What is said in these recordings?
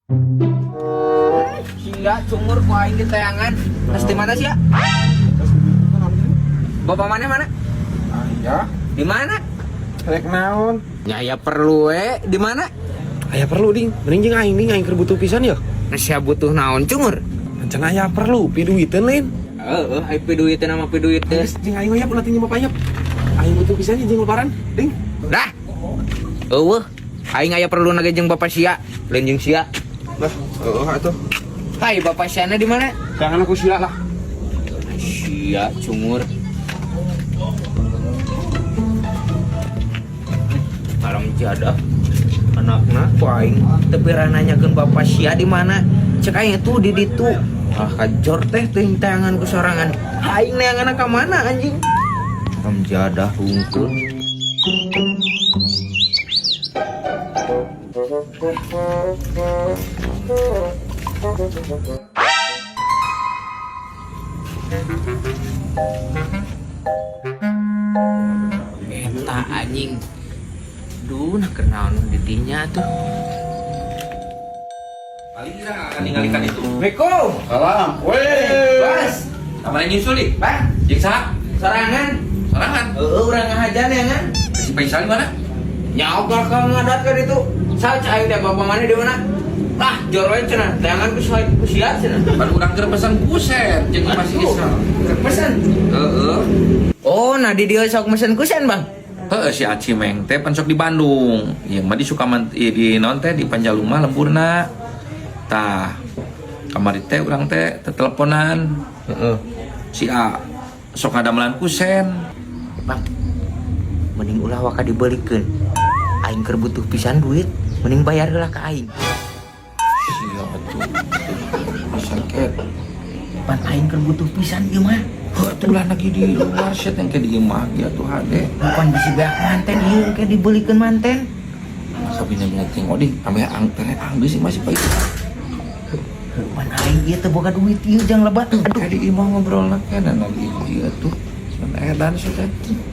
Sia cungur ku aing di tayangan. Pasti mana sia? Bapak mana? Ya, Di mana? rek naon? Ya perlu di mana? Aya perlu ding, mending jeung aing keur butuh pisan ya. Sia butuh naon cungur? Can aya perlu piduiteun lain. Ai piduit nama piduit teh. Geus jeung aing aya ulah tinggal mapayap. Aing butuh pisan jeung lebaran, ding. Dah. Eueuh, aing aya perlu nage jeung Bapak sia, lain jeung sia. Lah, atuh. Hai, Bapak siana di mana? Jangan aku sila lah. Sia cungur. Alam jadah anakna ku aing teu pira nanyakeun Bapak sia di mana. Cek aing tuh di ditu. Ah kajor teh teuing tayangan ku sorangan. Aing neanganna ka mana anjing? Alam jadah hungkul. Eta anjing. Duh, nak kenal di dinya tuh. Paling kita nggak akan ninggalkan itu. Beko, Salam. Weh. Bas, Kamar yang nyusul nih. Bang, Jeng saha? sorangan. Sorangan. Urang ngahajan ya kan? Si Faisal di mana? Nyaok bakal ngadat ke ditu. Saya cai deh bapak mana di mana? Lah, joroin cenah. Tangan ku sia cenah. Baru urang keur pesan kusen jeung masih Islam. Pesan. Oh, nah di dia sok mesen kusen, Bang. Heeh, si Aci Meng teh pan sok di Bandung. Yang mah di di non teh di Panjaluma lemburna. Tah. Kamari teh urang teh teleponan. Heeh. Si A sok ngadamelan kusen. Bang. Mending ulah waka dibelikeun. Aing keur butuh pisan duit, mending bayar heula ka aing. Sia atuh. Sakit. Pan aing keur butuh pisan ieu mah. Itulah lagi di luar shit yang kayak di imah gitu hade. Bukan bisi beak manten ieu engke dibelikeun manten. Kabina tengok deh, ame anggeus sih masih pahit. Pan aing ieu teh boga duit ieu jang lebat. Aduh. Kayak di imah ngobrol kan lagi dia tuh. Dan sudah.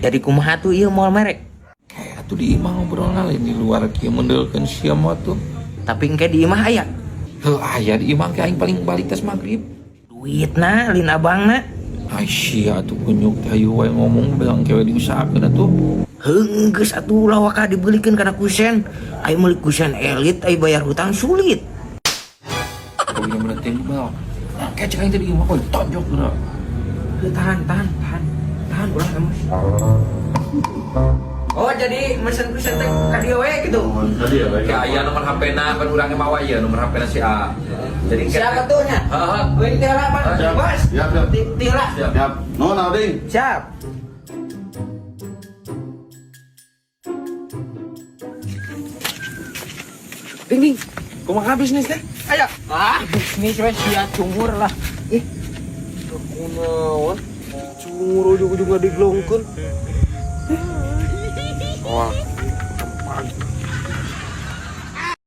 Jadi kumaha tuh ieu moal merek? Kayak tuh di imah ngobrol lain di luar kieu mendeulkeun sia mah tuh. Tapi engke di imah aya. Heuh aya di imah ke aing paling balik tes magrib. Duitna lin abangna. Ai sia tuh kunyuk teh ayo wae ngomong belang kewe diusahakeun atuh. Heunggeus atuh ulah waka dibelikeun kana kusen. Aing meuli kusen elit, aing bayar hutang sulit. Kalau yang bener teh bal. Kayak cek aing teh di imah koy tonjok geura. Tahan ulah emosi. Oh jadi mesen kusen teh ka dieu we gitu. Kayak aya nomor HP-na kan urang mawa ieu nomor HP-na si A. Jadi Siapa tuh nya? Heeh. Wing teh lah, Bang. Siap. Bos. Siap. Tira. Siap. Nuhun Alding. Siap. Ding. Kumaha bisnis teh? Ayo. Bisnis we sia cungur lah. Kunaon? Cungur ujung-ujungna diglongkeun. Wah,